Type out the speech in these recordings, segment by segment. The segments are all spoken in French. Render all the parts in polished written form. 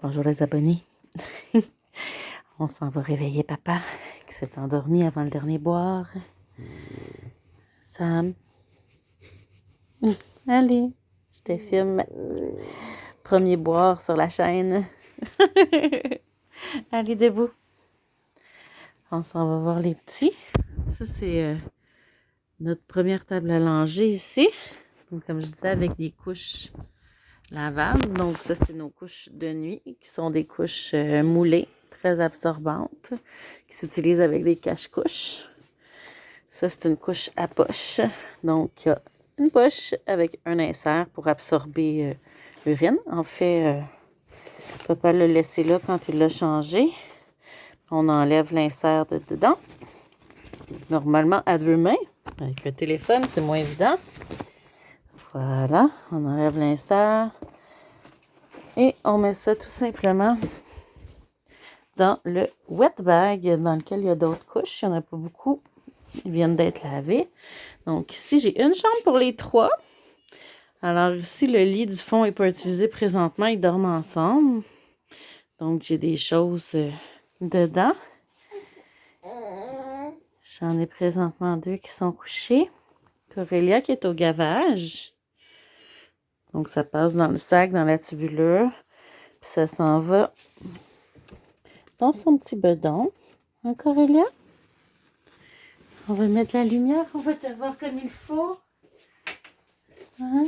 Bonjour les abonnés. On s'en va réveiller papa qui s'est endormi avant le dernier boire. Sam. Allez, je te filme. Premier boire sur la chaîne. Allez, debout. On s'en va voir les petits. Ça, c'est notre première table à langer ici. Donc, comme je disais, avec des couches lavables. Donc, ça, c'est nos couches de nuit qui sont des couches moulées, très absorbantes, qui s'utilisent avec des cache-couches. Ça, c'est une couche à poche. Donc, il y a une poche avec un insert pour absorber l'urine. En fait, papa l'a laissé là quand il l'a changé. On enlève l'insert de dedans. Normalement, à deux mains. Avec le téléphone, c'est moins évident. Voilà, on enlève l'insert. Et on met ça tout simplement dans le wet bag dans lequel il y a d'autres couches. Il n'y en a pas beaucoup. Ils viennent d'être lavés. Donc ici, j'ai une chambre pour les trois. Alors ici, le lit du fond n'est pas utilisé présentement. Ils dorment ensemble. Donc j'ai des choses dedans. J'en ai présentement deux qui sont couchés. Corélia qui est au gavage. Donc ça passe dans le sac, dans la tubulure. Puis ça s'en va dans son petit bedon. Hein, Corélia? On va mettre la lumière, on va te voir comme il faut. Hein?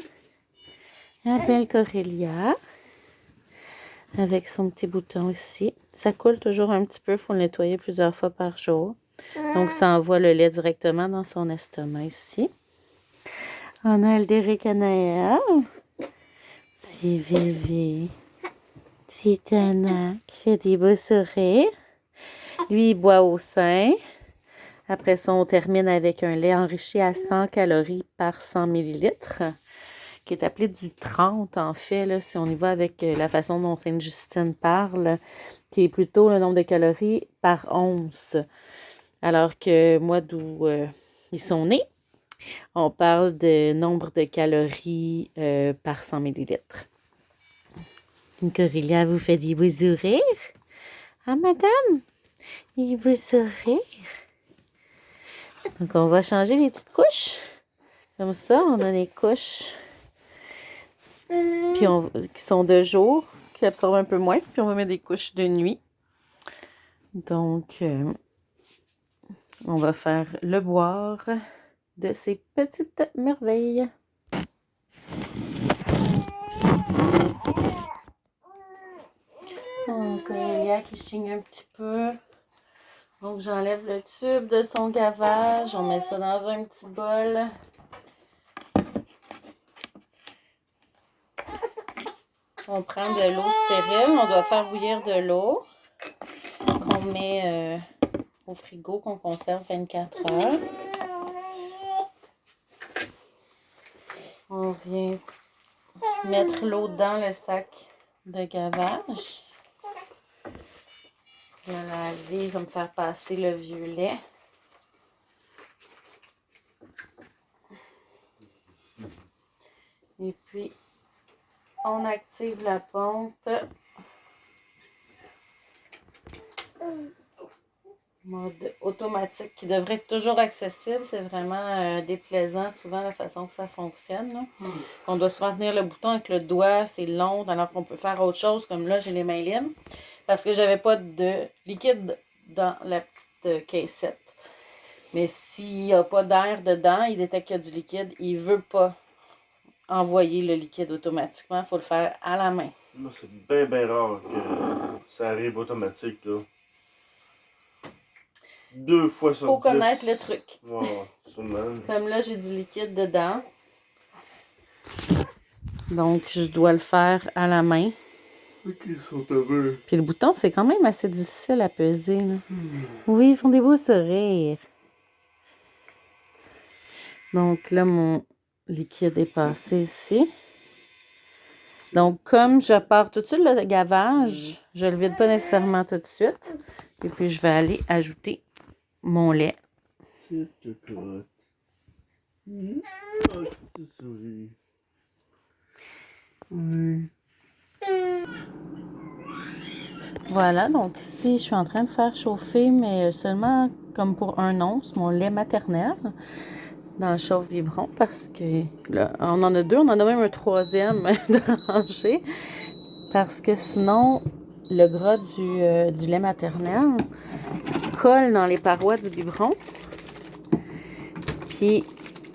La belle Corélia. Avec son petit bouton ici. Ça coule toujours un petit peu, il faut le nettoyer plusieurs fois par jour. Donc, ça envoie le lait directement dans son estomac ici. On a Aldéric Anaël. Petit bébé. Petit Tana qui fait des beaux sourires. Lui, il boit au sein. Après ça, on termine avec un lait enrichi à 100 calories par 100 millilitres, qui est appelé du 30 en fait, là, si on y va avec la façon dont Sainte-Justine parle, qui est plutôt le nombre de calories par once. Alors que moi, d'où ils sont nés, on parle de nombre de calories par 100 millilitres. Corélia vous fait des beaux sourires. Ah, madame, des beaux sourires. Donc, on va changer les petites couches. Comme ça, on a des couches puis qui sont de jour, qui absorbent un peu moins. Puis, on va mettre des couches de nuit. Donc, on va faire le boire de ces petites merveilles. Donc, Corélia qui chigne un petit peu. Donc, j'enlève le tube de son gavage. On met ça dans un petit bol. On prend de l'eau stérile. On doit faire bouillir de l'eau qu'on met au frigo, qu'on conserve 24 heures. On vient mettre l'eau dans le sac de gavage. On va laver, comme faire passer le vieux lait. Et puis, on active la pompe. Mode automatique qui devrait être toujours accessible. C'est vraiment déplaisant souvent la façon que ça fonctionne. Là. On doit souvent tenir le bouton avec le doigt, c'est long, alors qu'on peut faire autre chose. Comme là, j'ai les mains libres parce que j'avais pas de liquide dans la petite caissette. Mais s'il n'y a pas d'air dedans, il détecte qu'il y a du liquide. Il ne veut pas envoyer le liquide automatiquement. Il faut le faire à la main. Moi, c'est bien rare que ça arrive automatique. Là. 2 fois sur 10. Faut connaître le truc. Ouais, sûrement. Comme là, j'ai du liquide dedans. Donc, je dois le faire à la main. Ok, sont heureux. Puis le bouton, c'est quand même assez difficile à peser. Là. Oui, ils font des beaux sourires. Donc là, mon liquide est passé ici. Donc, comme je pars tout de suite le gavage, je ne le vide pas nécessairement tout de suite. Et puis, je vais aller ajouter mon lait. C'est cocotte. Oh, tu souris. Oui. Voilà, donc ici, je suis en train de faire chauffer, mais seulement comme pour 1 once, mon lait maternel dans le chauffe-biberon parce que là, on en a 2, on en a même un 3e de rangée parce que sinon, le gras du lait maternel colle dans les parois du biberon. Puis,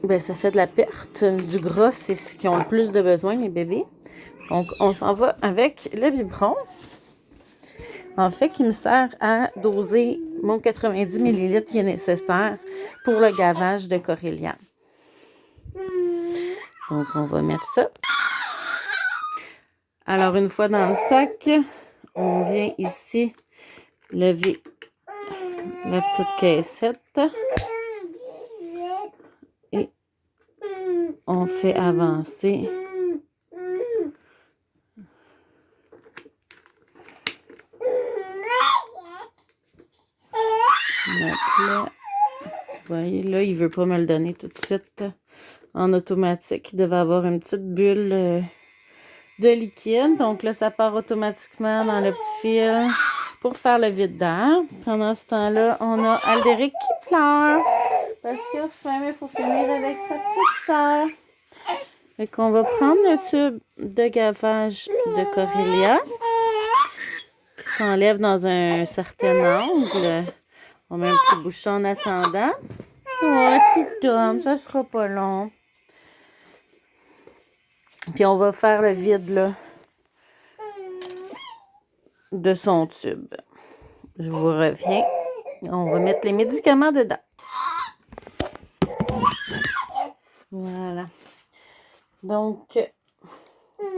ben, ça fait de la perte. Du gras, c'est ce qu'ils ont le plus de besoin, les bébés. Donc, on s'en va avec le biberon. En fait, qui me sert à doser mon 90 ml qui est nécessaire pour le gavage de Corélia. Donc, on va mettre ça. Alors, une fois dans le sac, on vient ici lever la petite caissette et on fait avancer notre lait. Vous voyez, là, il ne veut pas me le donner tout de suite en automatique. Il devait avoir une petite bulle de liquide. Donc là, ça part automatiquement dans le petit fil pour faire le vide d'air. Pendant ce temps-là, on a Aldéric qui pleure parce qu'il a faim, mais il faut finir avec sa petite sœur. Fait qu'on va prendre le tube de gavage de Corélia qui s'enlève dans un certain angle. On met un petit bouchon en attendant. Oh, petit homme, ça sera pas long. Puis on va faire le vide là de son tube. Je vous reviens. On va mettre les médicaments dedans. Voilà. Donc,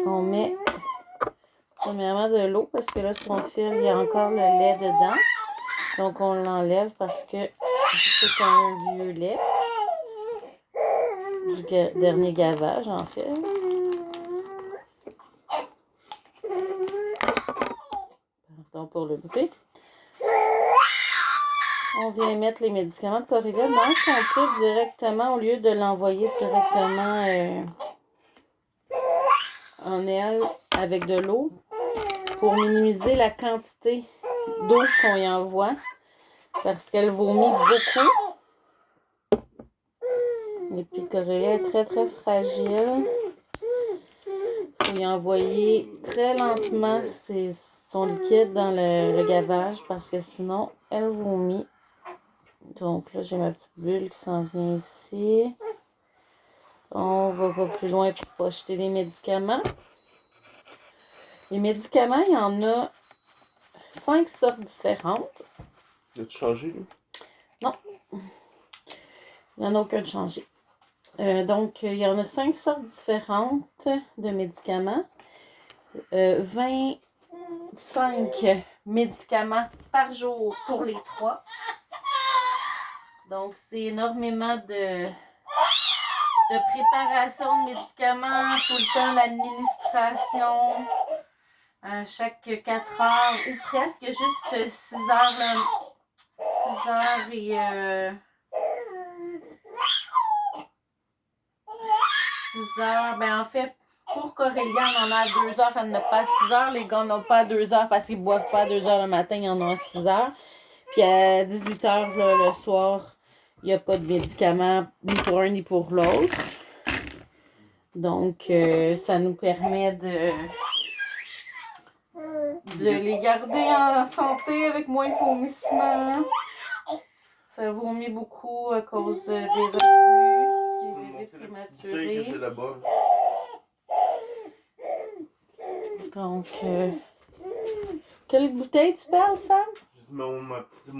on met premièrement de l'eau parce que là, son fil, il y a encore le lait dedans. Donc, on l'enlève parce que c'est un vieux lait. Du dernier gavage, en fait. Pardon pour le bruit. On vient mettre les médicaments de Corélia dans son tube directement au lieu de l'envoyer directement en elle avec de l'eau pour minimiser la quantité d'eau qu'on y envoie parce qu'elle vomit beaucoup. Et puis Corélia est très très fragile. Il faut y envoyer très lentement son liquide dans le gavage parce que sinon elle vomit. Donc là, j'ai ma petite bulle qui s'en vient ici. On va pas plus loin pour pas jeter les médicaments. Les médicaments, il y en a 5 sortes différentes. As-tu changé? Non. Il n'y en a aucun de changé. Donc, il y en a 5 sortes différentes de médicaments. 25 médicaments par jour pour les 3. Donc, c'est énormément de préparation de médicaments, tout le temps l'administration, chaque 4 heures ou presque juste 6 heures, là, 6 heures et 6 heures. Ben en fait, pour Corélia, on en a à 2 heures, elle n'en a pas à 6 heures. Les gars n'en ont pas à 2 heures parce qu'ils ne boivent pas à 2 heures le matin, ils en ont à 6 heures. Puis à 18 heures le soir, il n'y a pas de médicaments ni pour un ni pour l'autre. Donc, ça nous permet de les garder en santé avec moins de vomissements. Ça vomit beaucoup à cause des reflux, des bébés prématurés. Donc, quelle bouteille tu parles, Sam? Mon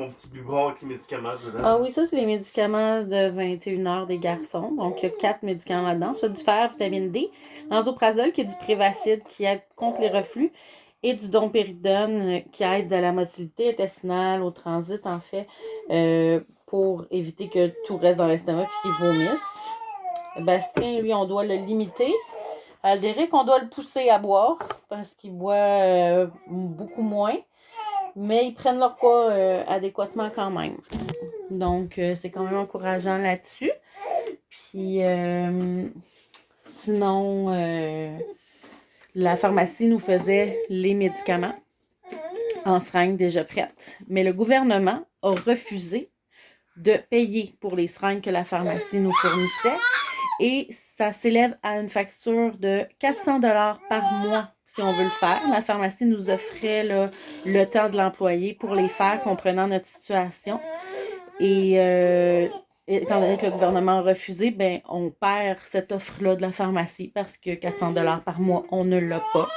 petit biberon avec les médicaments dedans. Ah oui, ça, c'est les médicaments de 21 heures des garçons. Donc, il y a 4 médicaments là-dedans. Ça, du fer, vitamine D, l'enzoprazole, qui est du Prévacid, qui aide contre les reflux, et du domperidone, qui aide à la motilité intestinale, au transit, en fait, pour éviter que tout reste dans l'estomac et qu'il vomisse. Bastien, lui, on doit le limiter. Aldéric, on doit le pousser à boire parce qu'il boit beaucoup moins. Mais ils prennent leur poids adéquatement quand même. Donc, c'est quand même encourageant là-dessus. Puis, sinon, la pharmacie nous faisait les médicaments en seringues déjà prêtes. Mais le gouvernement a refusé de payer pour les seringues que la pharmacie nous fournissait et ça s'élève à une facture de 400 $ par mois si on veut le faire. La pharmacie nous offrait là, le temps de l'employé pour les faire, comprenant notre situation. Et étant donné que le gouvernement a refusé, ben, on perd cette offre-là de la pharmacie parce que 400 $ par mois, on ne l'a pas.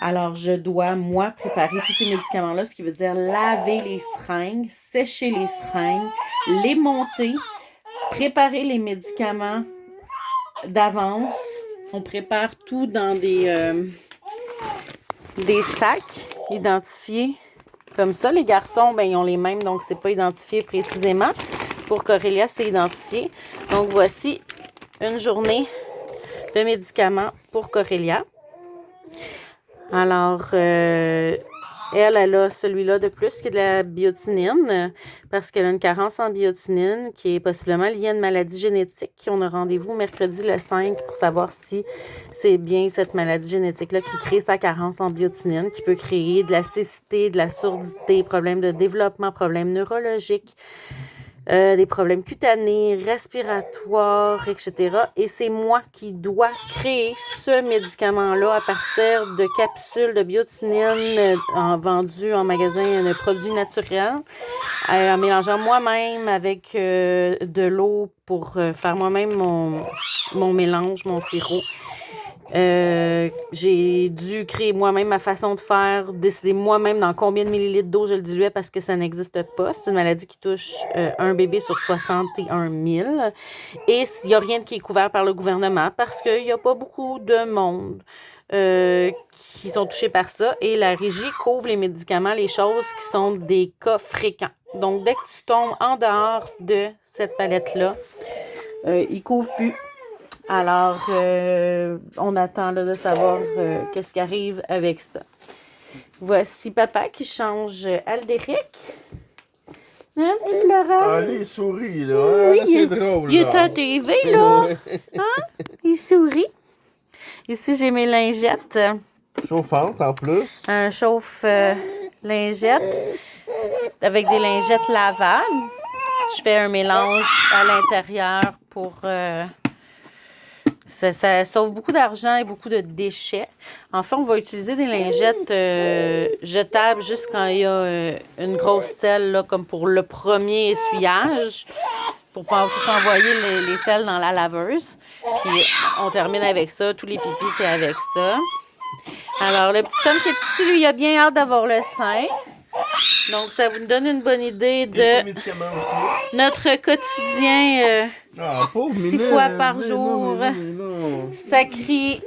Alors, je dois, moi, préparer tous ces médicaments-là, ce qui veut dire laver les seringues, sécher les seringues, les monter, préparer les médicaments d'avance. On prépare tout dans des sacs identifiés comme ça. Les garçons, ben, ils ont les mêmes, donc c'est pas identifié précisément. Pour Corélia, c'est identifié. Donc, voici une journée de médicaments pour Corélia. Alors, elle a celui-là de plus qui est de la biotinine parce qu'elle a une carence en biotinine qui est possiblement liée à une maladie génétique. On a rendez-vous mercredi le 5 pour savoir si c'est bien cette maladie génétique-là qui crée sa carence en biotinine, qui peut créer de la cécité, de la surdité, problèmes de développement, problèmes neurologiques, des problèmes cutanés, respiratoires, etc. Et c'est moi qui dois créer ce médicament-là à partir de capsules de biotinine vendues en magasin de produits naturels, en mélangeant moi-même avec de l'eau pour faire moi-même mon mélange, mon sirop. J'ai dû créer moi-même ma façon de faire, décider moi-même dans combien de millilitres d'eau je le diluais parce que ça n'existe pas. C'est une maladie qui touche un bébé sur 61 000. Et il n'y a rien qui est couvert par le gouvernement parce qu'il n'y a pas beaucoup de monde qui sont touchés par ça. Et la régie couvre les médicaments, les choses qui sont des cas fréquents. Donc, dès que tu tombes en dehors de cette palette-là, ils ne couvrent plus. Alors, on attend là, de savoir qu'est-ce qui arrive avec ça. Voici papa qui change Aldéric. Hein, petit pleureur? Ah, les souris, là. Oui, Là, c'est drôle. Il est là. à TV, là. Hein? Il sourit. Ici, j'ai mes lingettes. Chauffante, en plus. Un chauffe-lingette avec des lingettes lavables. Je fais un mélange à l'intérieur pour... Ça sauve beaucoup d'argent et beaucoup de déchets. En fait, on va utiliser des lingettes jetables juste quand il y a une grosse selle, là, comme pour le premier essuyage, pour pas tout envoyer les selles dans la laveuse. Puis on termine avec ça. Tous les pipis, c'est avec ça. Alors, le petit homme qui est ici, lui, il a bien hâte d'avoir le sein. Donc, ça vous donne une bonne idée Et ses de médicaments aussi. notre quotidien. Ah, pauvre 6 Minette, fois par mais jour. Non, mais non. Ça crie,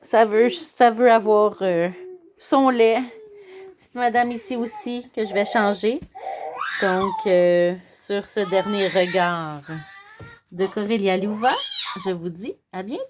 ça veut avoir son lait. Petite madame ici aussi que je vais changer. Donc, sur ce dernier regard de Corélia Louva, je vous dis à bientôt.